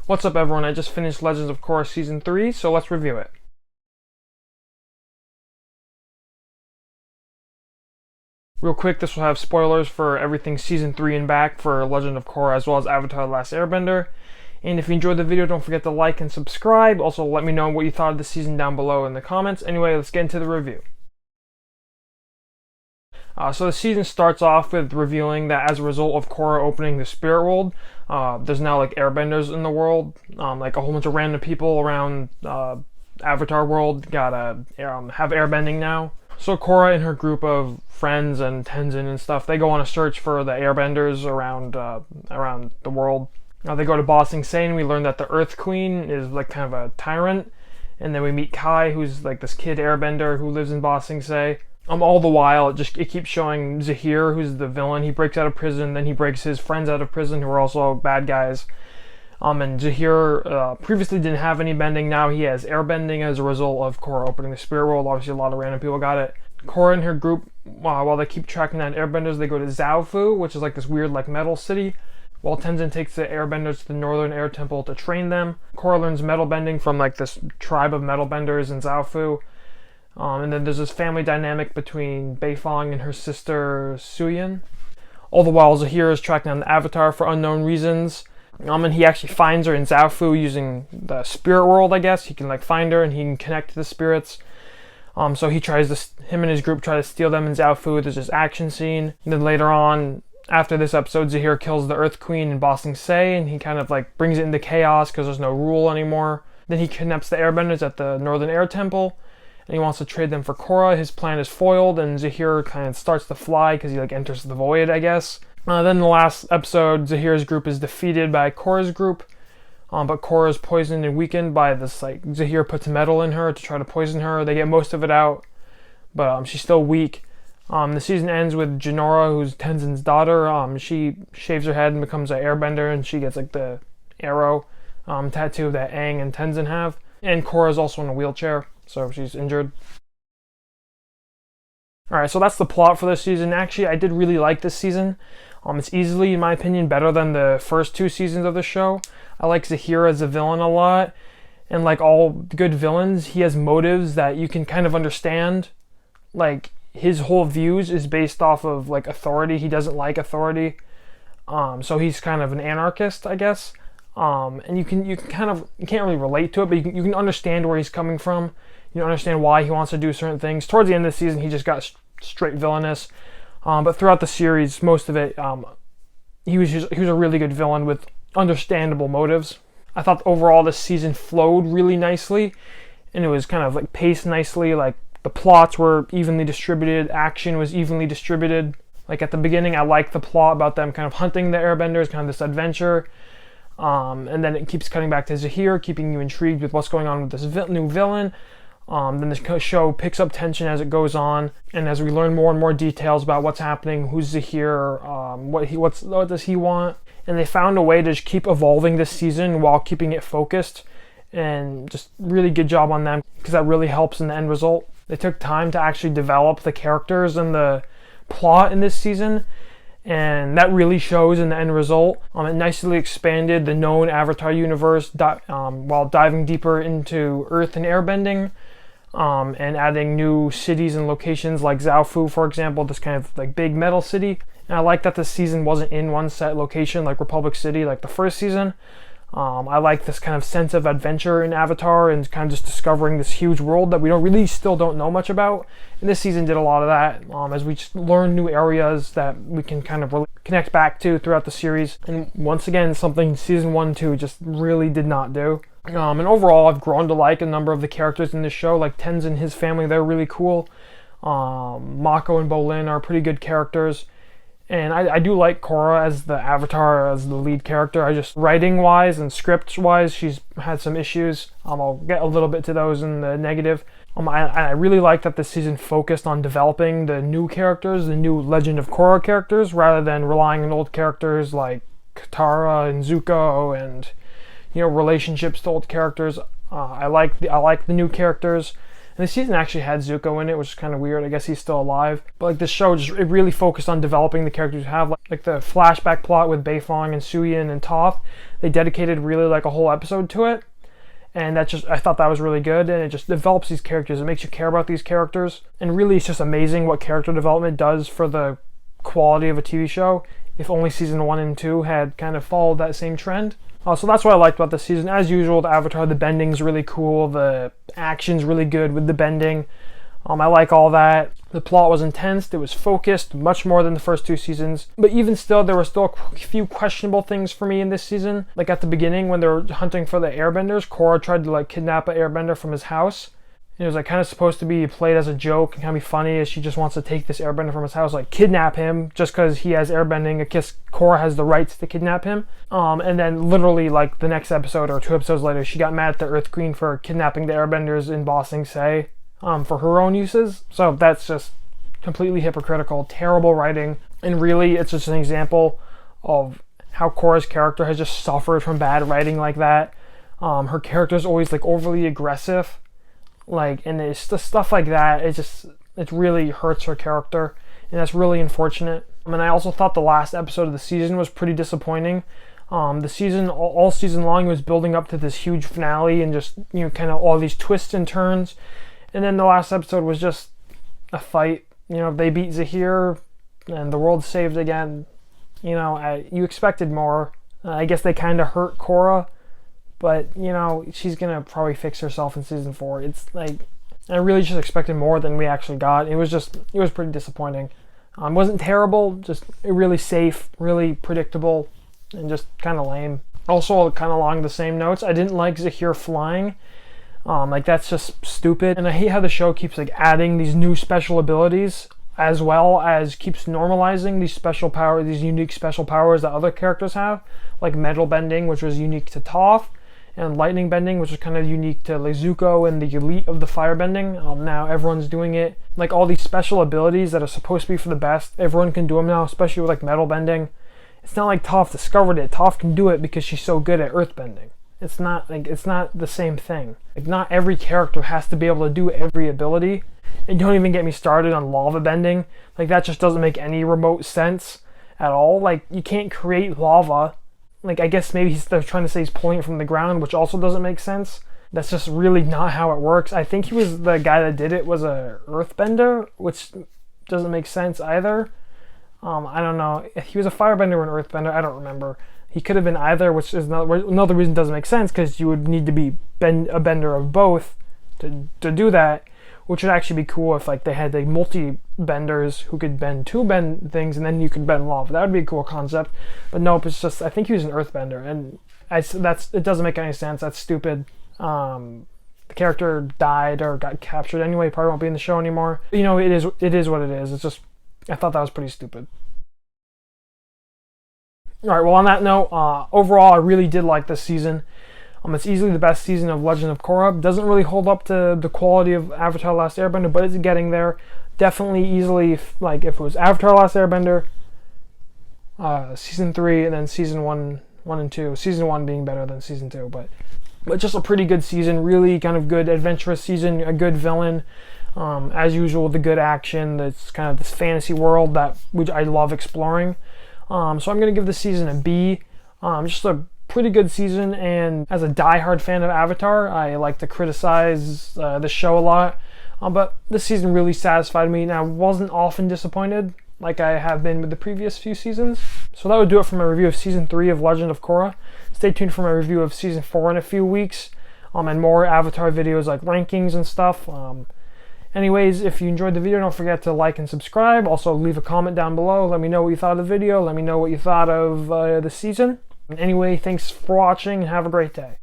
What's up everyone, I just finished Legends of Korra Season 3, so let's review it. Real quick, this will have spoilers for everything Season 3 and back for Legend of Korra as well as Avatar the Last Airbender. And if you enjoyed the video, don't forget to like and subscribe. Also, let me know what you thought of the season down below in the comments. Anyway, let's get into the review. So the season starts off with revealing that as a result of Korra opening the spirit world, there's now like airbenders in the world. Like a whole bunch of random people around Avatar world gotta have airbending now. So Korra and her group of friends and Tenzin and stuff, they go on a search for the airbenders around the world. They go to Ba Sing Se and we learn that the Earth Queen is like kind of a tyrant. And then we meet Kai, who's like this kid airbender who lives in Ba Sing Se. All the while, it keeps showing Zahir, who's the villain. He breaks out of prison, then he breaks his friends out of prison, who are also bad guys. And Zahir previously didn't have any bending. Now he has airbending as a result of Korra opening the spirit world. Obviously, a lot of random people got it. Korra and her group, while they keep tracking down airbenders, they go to Zaofu, which is like this weird like metal city. While Tenzin takes the airbenders to the Northern Air Temple to train them. Korra learns metal bending from like this tribe of metal benders in Zaofu. And then there's this family dynamic between Beifong and her sister Suyin. All the while, Zahir is tracking down the Avatar for unknown reasons. And he actually finds her in Zaofu using the spirit world, I guess. He can like find her and he can connect to the spirits. So him and his group try to steal them in Zaofu. There's this action scene. And then later on, after this episode, Zahir kills the Earth Queen in Ba Sing Se, and he kind of like brings it into chaos because there's no rule anymore. Then he kidnaps the airbenders at the Northern Air Temple. And he wants to trade them for Korra. His plan is foiled, and Zahir kind of starts to fly because he like enters the void, I guess. Then in the last episode, Zahir's group is defeated by Korra's group, but Korra's poisoned and weakened by this, like, Zahir puts metal in her to try to poison her. They get most of it out, but she's still weak. The season ends with Jinora, who's Tenzin's daughter. She shaves her head and becomes an airbender, and she gets like the arrow tattoo that Aang and Tenzin have. And Korra's also in a wheelchair, so she's injured. Alright, so that's the plot for this season. Actually, I did really like this season. It's easily, in my opinion, better than the first two seasons of the show. I like Zahir as a villain a lot. And like all good villains, he has motives that you can kind of understand. Like, his whole views is based off of like authority. He doesn't like authority. So he's kind of an anarchist, I guess. And you can't really relate to it, but you can understand where he's coming from. You understand why he wants to do certain things. Towards the end of the season, he just got straight villainous. But throughout the series, most of it, he was a really good villain with understandable motives. I thought overall this season flowed really nicely, and it was kind of like paced nicely. Like the plots were evenly distributed, action was evenly distributed. Like at the beginning, I liked the plot about them kind of hunting the airbenders, kind of this adventure. And then it keeps cutting back to Zahir, keeping you intrigued with what's going on with this new villain. Then the show picks up tension as it goes on, and as we learn more and more details about what's happening, who's Zahir, what does he want, and they found a way to just keep evolving this season while keeping it focused, and just really good job on them because that really helps in the end result. They took time to actually develop the characters and the plot in this season, and that really shows in the end result. It nicely expanded the known Avatar universe while diving deeper into Earth and airbending. And adding new cities and locations like Zaofu, for example, this kind of like big metal city. And I like that this season wasn't in one set location like Republic City like the first season. I like this kind of sense of adventure in Avatar and kind of just discovering this huge world that we still don't know much about. And this season did a lot of that as we just learn new areas that we can kind of connect back to throughout the series. And once again, something season 1 and 2 just really did not do. And overall, I've grown to like a number of the characters in this show, like Tenzin and his family. They're really cool. Mako and Bolin are pretty good characters. And I do like Korra as the Avatar, as the lead character. Writing-wise and script-wise, she's had some issues. I'll get a little bit to those in the negative. I really like that this season focused on developing the new characters, the new Legend of Korra characters, rather than relying on old characters like Katara and Zuko and relationships to old characters. I like the new characters, And the season actually had Zuko in it, which is kind of weird. I guess he's still alive. But like this show, it really focused on developing the characters you have. Like the flashback plot with Beifong and Suyin and Toph. They dedicated really like a whole episode to it. And I thought that was really good, and it just develops these characters. It makes you care about these characters, and really it's just amazing what character development does for the quality of a TV show. If only season 1 and 2 had kind of followed that same trend. So that's what I liked about this season. As usual, the Avatar, the bending's really cool, the action's really good with the bending. I like all that. The plot was intense, it was focused, much more than the first 2 seasons. But even still, there were still a few questionable things for me in this season. Like at the beginning, when they were hunting for the airbenders, Korra tried to like kidnap an airbender from his house. And it was like kind of supposed to be played as a joke and kind of be funny, as she just wants to take this airbender from his house, like kidnap him just because he has airbending. I guess Korra has the rights to kidnap him. And then literally like the next episode or 2 episodes later, she got mad at the Earth Queen for kidnapping the airbenders in Ba Sing Se. For her own uses. So that's just completely hypocritical, terrible writing, and really it's just an example of how Korra's character has just suffered from bad writing like that. Her character is always like overly aggressive, like, and it's just stuff like that. It really hurts her character, and that's really unfortunate. And I also thought the last episode of the season was pretty disappointing. The season, all season long, was building up to this huge finale and just, you know, kind of all these twists and turns. And then the last episode was just a fight. You know, they beat Zahir and the world's saved again. You know, you expected more. I guess they kind of hurt Korra, but, you know, she's going to probably fix herself in season 4. It's like, I really just expected more than we actually got. It was pretty disappointing. It wasn't terrible, just really safe, really predictable, and just kind of lame. Also, kind of along the same notes, I didn't like Zahir flying. Like that's just stupid, and I hate how the show keeps like adding these new special abilities as well as keeps normalizing these unique special powers that other characters have, like metal bending, which was unique to Toph, and lightning bending, which was kind of unique to like Zuko and the elite of the fire bending. Now everyone's doing it. Like all these special abilities that are supposed to be for the best, everyone can do them now, especially with like metal bending. It's not like Toph discovered it. Toph can do it because she's so good at earth bending. It's not the same thing. Like not every character has to be able to do every ability. And don't even get me started on lava bending. Like that just doesn't make any remote sense at all. Like you can't create lava. Like I guess maybe they're trying to say he's pulling it from the ground, which also doesn't make sense. That's just really not how it works. I think the guy that did it was a earthbender, which doesn't make sense either. I don't know. He was a firebender or an earthbender. I don't remember. He could have been either, which is another reason it doesn't make sense, because you would need to be a bender of both to do that, which would actually be cool if like they had like multi-benders who could bend 2 things and then you could bend lava. That would be a cool concept. But nope, it's just, I think he was an earthbender, and it doesn't make any sense. That's stupid. The character died or got captured anyway, probably won't be in the show anymore. You know, it is what it is. It's just, I thought that was pretty stupid. Alright, well on that note, overall I really did like this season. It's easily the best season of Legend of Korra. Doesn't really hold up to the quality of Avatar the Last Airbender, but it's getting there. Definitely easily, if it was Avatar the Last Airbender, season 3, and then season 1 and 2. Season 1 being better than season 2, but just a pretty good season. Really kind of good adventurous season, a good villain. As usual, the good action, that's kind of this fantasy world which I love exploring. So I'm going to give this season a B. Just a pretty good season, and as a die-hard fan of Avatar, I like to criticize the show a lot. But this season really satisfied me, and I wasn't often disappointed like I have been with the previous few seasons. So that would do it for my review of Season 3 of Legend of Korra. Stay tuned for my review of Season 4 in a few weeks, and more Avatar videos like rankings and stuff. Anyways, if you enjoyed the video, don't forget to like and subscribe. Also, leave a comment down below. Let me know what you thought of the video. Let me know what you thought of the season. Anyway, thanks for watching and have a great day.